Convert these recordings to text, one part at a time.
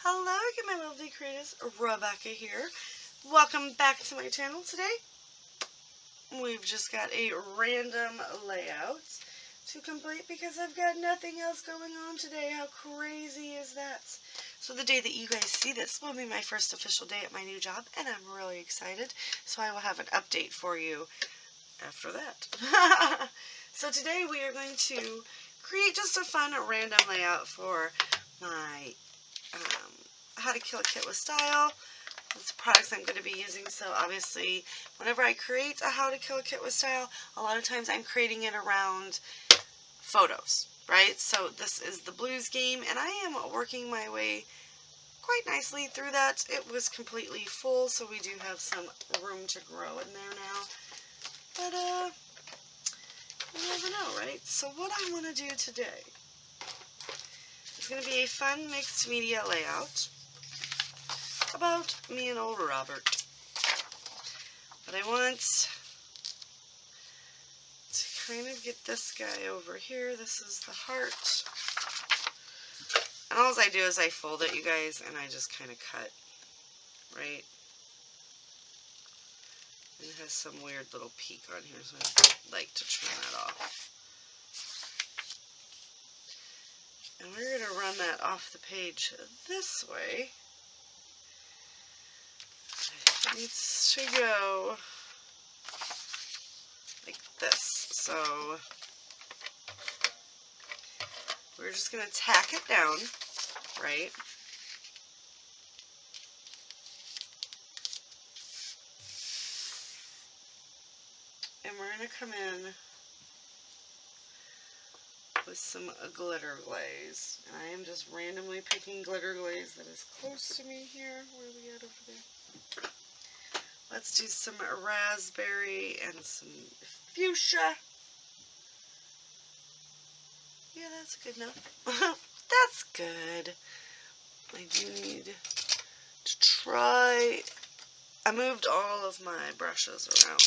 Hello again, my lovely creators. Rebecca here. Welcome back to my channel today. We've just got a random layout to complete because I've got nothing else going on today. How crazy is that? So the day that you guys see this will be my first official day at my new job, and I'm really excited. So I will have an update for you after that. So today we are going to create just a fun random layout for my How to Kill a Kit with Style. That's the products I'm going to be using. So obviously whenever I create a How to Kill a Kit with Style, a lot of times I'm creating it around photos, right? So this is the blues game, and I am working my way quite nicely through that. It was completely full, so we do have some room to grow in there now. But you never know, right? So what I want to do today is going to be a fun mixed media layout about me and old Robert. But I want to kind of get this guy over here. This is the heart. And all I do is I fold it, you guys, and I just kind of cut, right? And it has some weird little peak on here, so I like to trim that off. And we're going to run that off the page this way. It needs to go like this. So we're just going to tack it down, right? And we're going to come in with some glitter glaze. And I am just randomly picking glitter glaze that is close to me here. Where are we at over there? Let's do some raspberry and some fuchsia. Yeah, that's good enough. That's good. I do need to try. I moved all of my brushes around.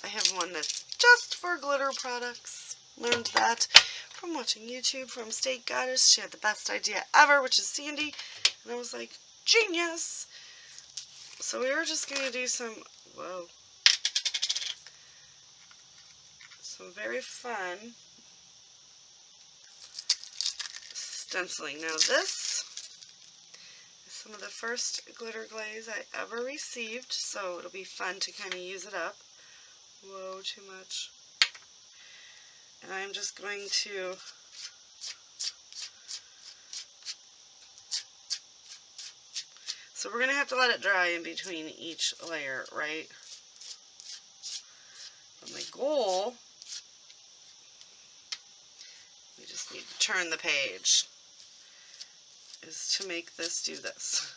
I have one that's just for glitter products. Learned that from watching YouTube from State Goddess. She had the best idea ever, which is Sandy. And I was like, genius! So we were just going to do some, whoa, some very fun stenciling. Now this is some of the first glitter glaze I ever received, so it'll be fun to kind of use it up. Whoa, too much. And I'm just going to so we're going to have to let it dry in between each layer, right? But my goal, we just need to turn the page, is to make this do this.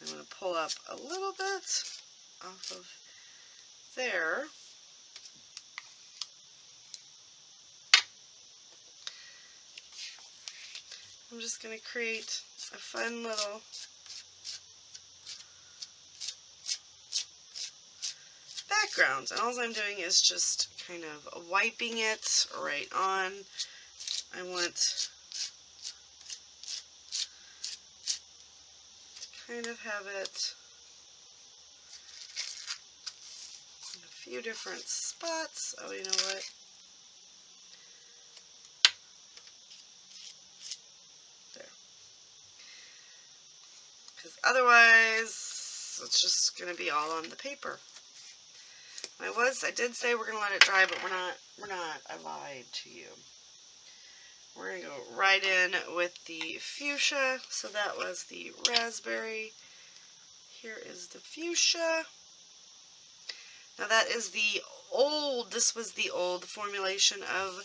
I'm going to pull up a little bit off of there. I'm just going to create a fun little background, and all I'm doing is just kind of wiping it right on. I want to kind of have it in a few different spots. Oh, you know what? There. Because otherwise, it's just going to be all on the paper. I did say we're going to let it dry, but we're not. I lied to you. We're going to go right in with the fuchsia. So that was the raspberry. Here is the fuchsia. Now that is this was the old formulation of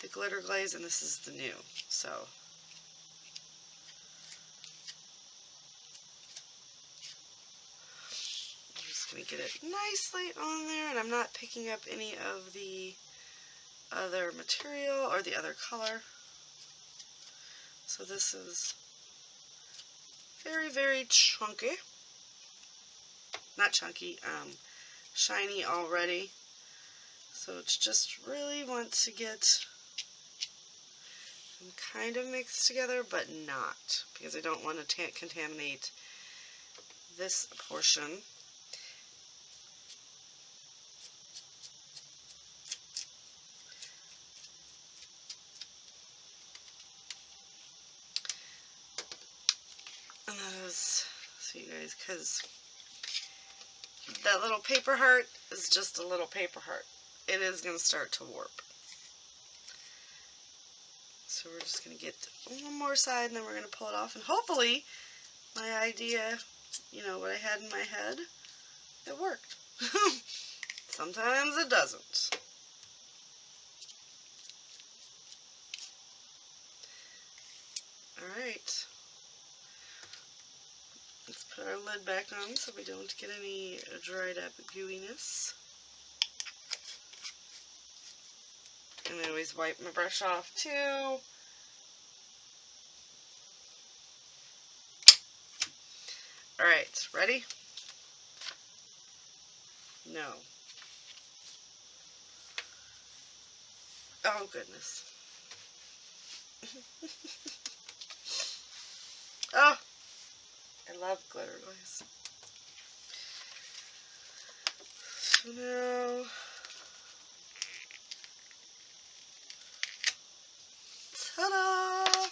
the glitter glaze, and this is the new. So going to get it nicely on there, and I'm not picking up any of the other material or the other color. So this is very, very chunky. Not chunky, shiny already. So it's just really want to get and kind of mixed together, but not, because I don't want to contaminate this portion. And that is, so you guys, because that little paper heart is just a little paper heart. It is going to start to warp. So we're just going to get one more side, and then we're going to pull it off, and hopefully my idea, you know, what I had in my head, it worked. Sometimes it doesn't. Alright. Let's put our lid back on so we don't get any dried up gooiness. And I always wipe my brush off too. Alright, ready? No. Oh goodness. Oh, I love glitter glaze. So now, ta-da!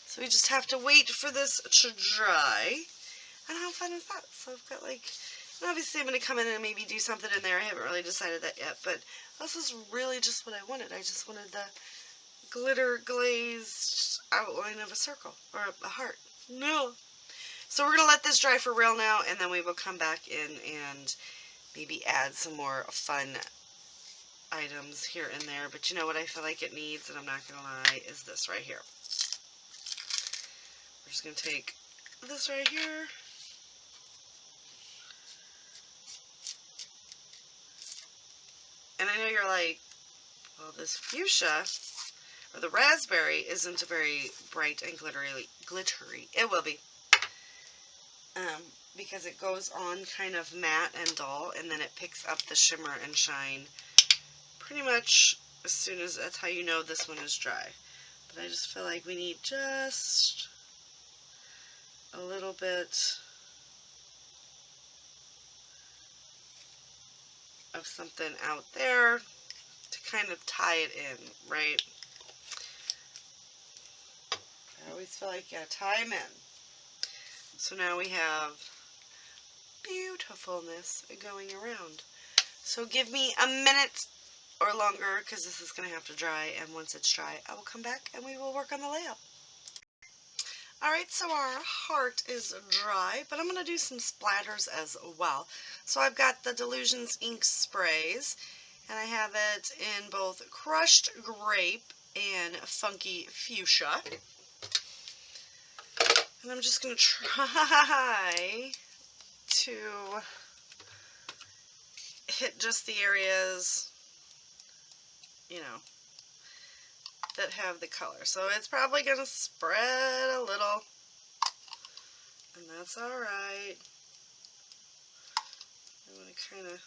So we just have to wait for this to dry. And how fun is that? So I've got like, and obviously I'm going to come in and maybe do something in there. I haven't really decided that yet, but this is really just what I wanted. I just wanted the glitter glazed outline of a circle, or a heart. No. So we're going to let this dry for real now, and then we will come back in and maybe add some more fun items here and there. But you know what I feel like it needs, and I'm not going to lie, is this right here. We're just going to take this right here. And I know you're like, well, this fuchsia, or the raspberry, isn't very bright and glittery. It will be. Because it goes on kind of matte and dull, and then it picks up the shimmer and shine pretty much as soon as, that's how you know this one is dry. But I just feel like we need just a little bit of something out there to kind of tie it in, right? I always feel like you gotta tie them in. So now we have beautifulness going around. So give me a minute or longer, because this is going to have to dry, and once it's dry, I will come back and we will work on the layout. Alright, so our heart is dry, but I'm going to do some splatters as well. So I've got the Delusions ink sprays, and I have it in both crushed grape and funky fuchsia. And I'm just going to try to hit just the areas, you know, that have the color. So it's probably going to spread a little, and that's alright. I'm going to kind of,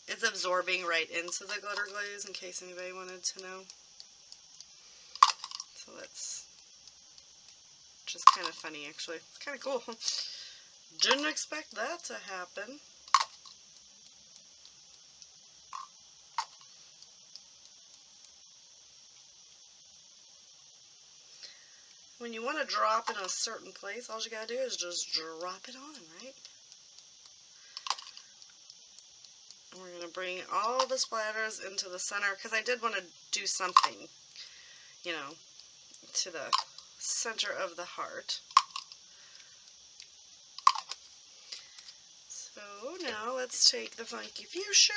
it's absorbing right into the glitter glaze, in case anybody wanted to know. So that's just kind of funny, actually. It's kind of cool. Didn't expect that to happen. When you want to drop in a certain place, all you gotta do is just drop it on, right? And we're gonna bring all the splatters into the center, because I did want to do something, you know, to the center of the heart. So now let's take the funky fuchsia.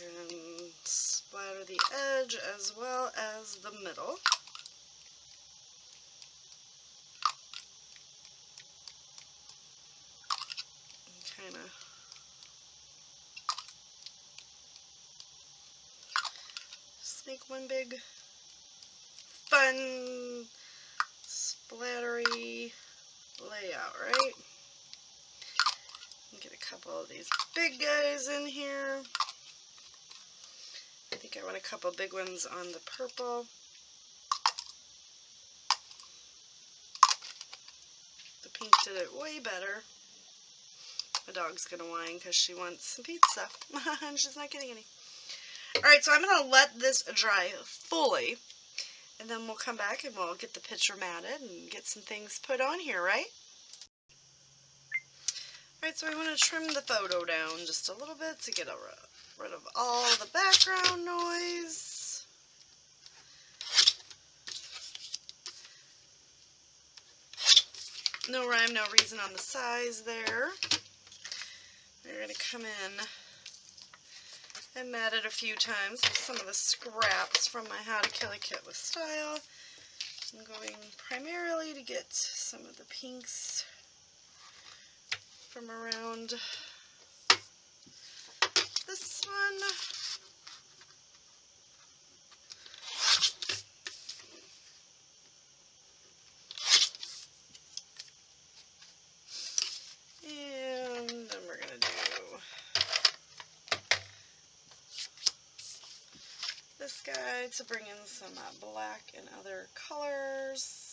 And splatter the edge as well as the middle. And kind of just make one big fun splattery layout, right? couple of these big guys in here. I think I want a couple big ones on the purple. The pink did it way better. My dog's gonna whine because she wants some pizza and she's not getting any. Alright, so I'm gonna let this dry fully, and then we'll come back and we'll get the picture matted and get some things put on here, right? Alright, so I want to trim the photo down just a little bit to get rid of all the background noise. No rhyme, no reason on the size there. We're going to come in and mat it a few times with some of the scraps from my How to Kill a Kit with Style. I'm going primarily to get some of the pinks from around this one. And then we're going to do this guy to bring in some black and other colors.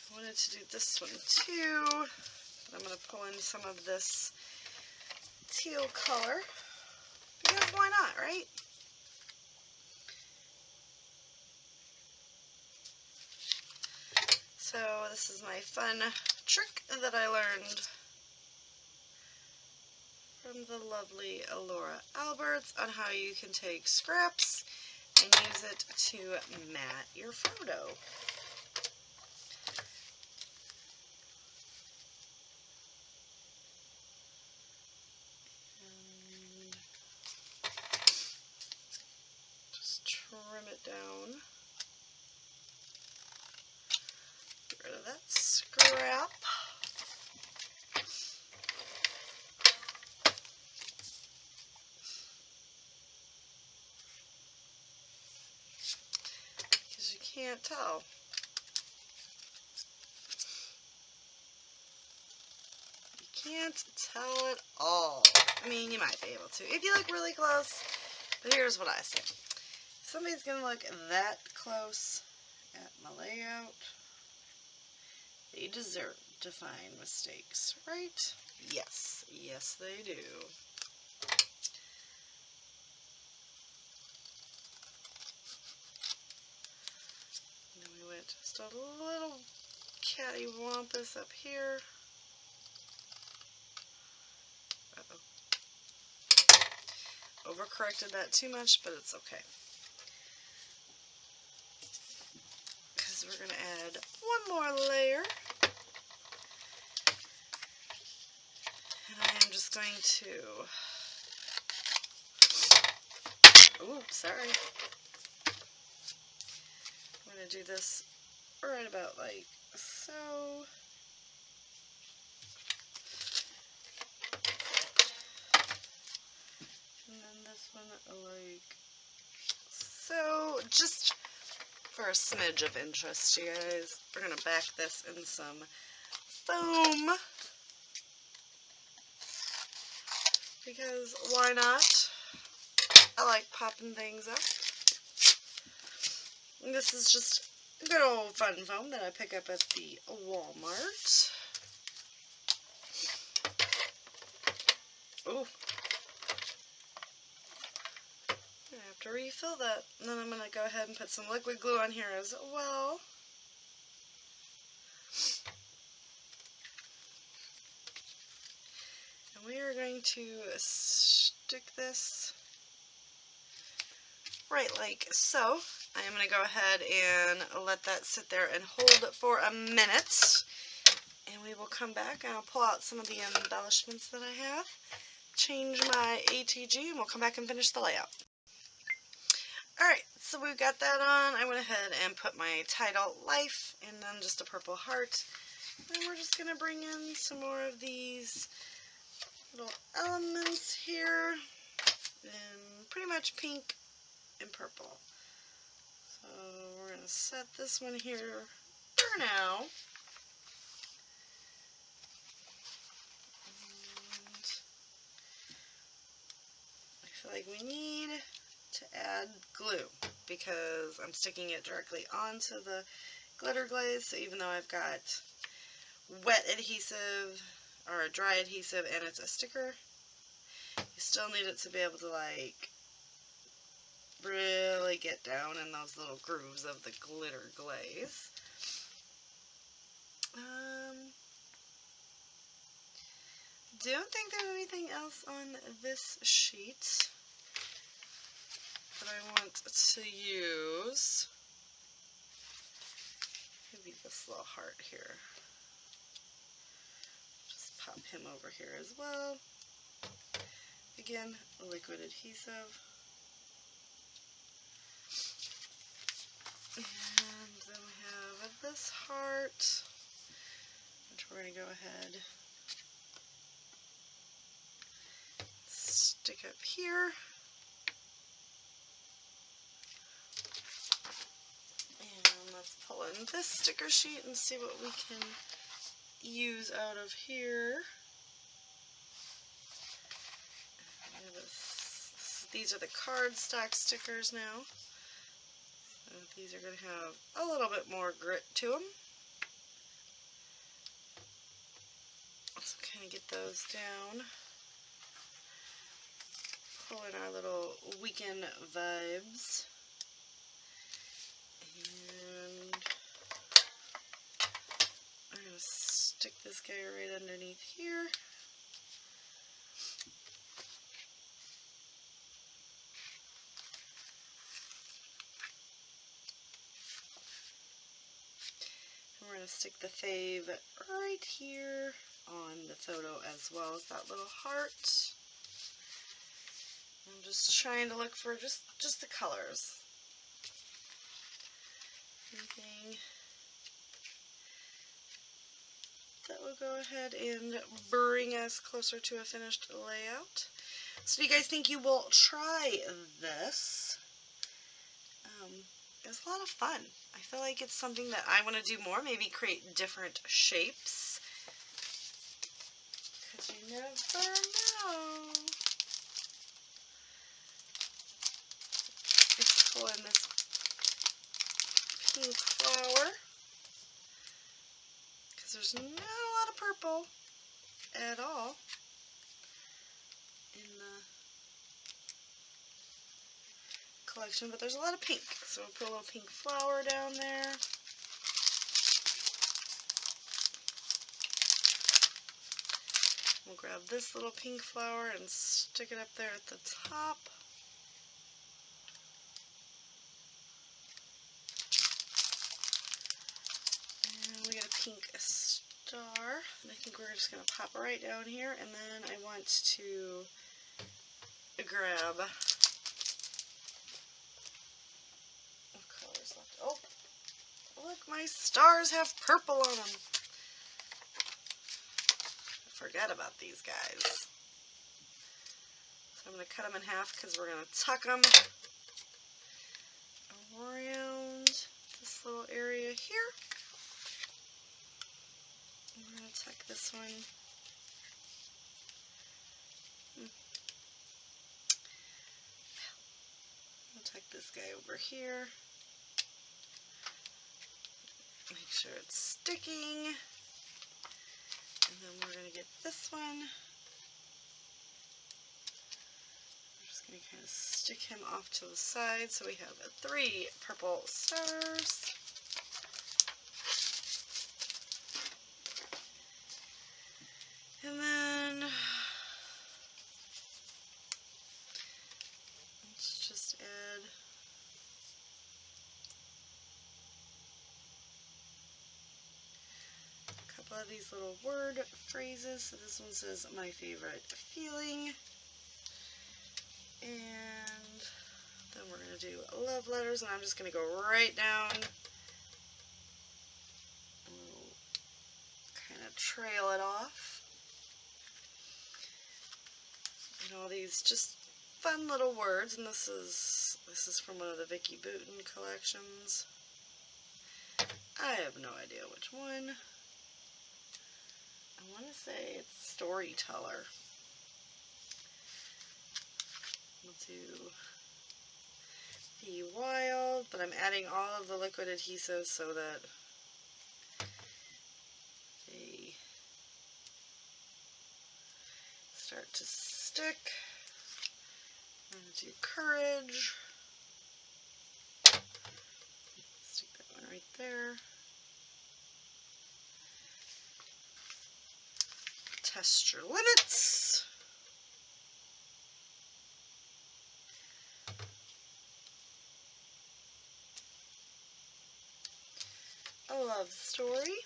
I wanted to do this one too, but I'm going to pull in some of this teal color, because why not, right? So this is my fun trick that I learned from the lovely Laura Alberts on how you can take scraps and use it to mat your photo. Trim it down. Get rid of that scrap. Because you can't tell. You can't tell at all. I mean, you might be able to if you look really close, but here's what I say. If somebody's going to look that close at my layout, they deserve to find mistakes, right? Yes. Yes, they do. And then we went just a little cattywampus up here. Uh-oh. Overcorrected that too much, but it's okay. Because we're going to add one more layer. And I am just going to... Ooh, sorry. I'm going to do this right about like so. And then this one like so. Just for a smidge of interest, you guys, we're going to back this in some foam. Because why not? I like popping things up. And this is just good old fun foam that I pick up at the Walmart. Ooh. I have to refill that. And then I'm going to go ahead and put some liquid glue on here as well. And we are going to stick this right like so. I am going to go ahead and let that sit there and hold it for a minute. And we will come back and I'll pull out some of the embellishments that I have. Change my ATG and we'll come back and finish the layout. Alright, so we've got that on. I went ahead and put my Untitled Life and then just a purple heart. And we're just going to bring in some more of these little elements here in pretty much pink and purple. So we're going to set this one here for now. And I feel like we need to add glue because I'm sticking it directly onto the glitter glaze. So even though I've got wet adhesive or dry adhesive and it's a sticker, you still need it to be able to like really get down in those little grooves of the glitter glaze. Don't think there's anything else on this sheet that I want to use. Maybe this little heart here. Just pop him over here as well. Again, liquid adhesive. And then we have this heart, which we're going to go ahead stick up here. And let's pull in this sticker sheet and see what we can use out of here. These are the cardstock stickers now. And these are going to have a little bit more grit to them. So kind of get those down. Pull in our little weekend vibes. And I'm going to stick this guy right underneath here. And we're going to stick the fave right here on the photo as well as that little heart. I'm just trying to look for just the colors. Anything that will go ahead and bring us closer to a finished layout. So do you guys think you will try this? It was a lot of fun. I feel like it's something that I want to do more, maybe create different shapes. Because you never know. Let's pull in this pink flower. Because there's not a lot of purple at all in the collection, but there's a lot of pink. So we'll put a little pink flower down there. We'll grab this little pink flower and stick it up there at the top. And we got a pink star. And I think we're just going to pop it right down here. And then I want to grab, what colors left? Oh, look, my stars have purple on them. Forget about these guys. So I'm going to cut them in half because we're going to tuck them around this little area here. And we're going to tuck this one I'll tuck this guy over here. Make sure it's sticking. And then we're going to get this one. We're just going to kind of stick him off to the side so we have 3 purple stars. And then let's just add a couple of these little word phrases. So this one says, "My favorite feeling." And then we're going to do love letters, and I'm just going to go right down. Kind of trail it off. And all these just fun little words, and this is from one of the Vicky Boutin collections. I have no idea which one. I want to say it's Storyteller. We'll do Be Wild, but I'm adding all of the liquid adhesive so that they start to stick. I'm going to do Courage. Stick that one right there. Test Your Limits. A Love Story.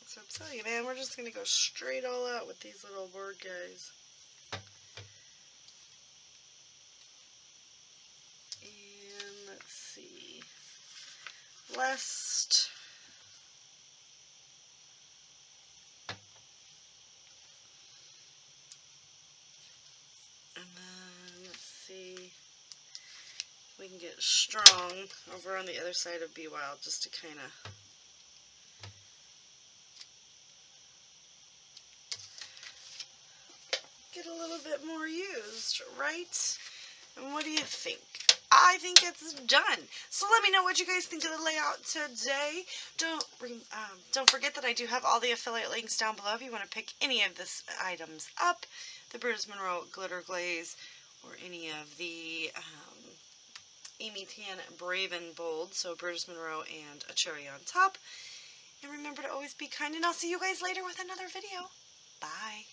So I'm telling you, man, we're just going to go straight all out with these little word guys. And let's see. Blessed. And then, let's see, we can get Strong over on the other side of Be Wild, just to kind of get a little bit more used, right? And what do you think? I think it's done. So let me know what you guys think of the layout today. Don't forget that I do have all the affiliate links down below if you want to pick any of these items up. The Bruce Monroe Glitter Glaze, or any of the Amy Tan Brave and Bold, so Bruce Monroe and a cherry on top. And remember to always be kind, and I'll see you guys later with another video. Bye.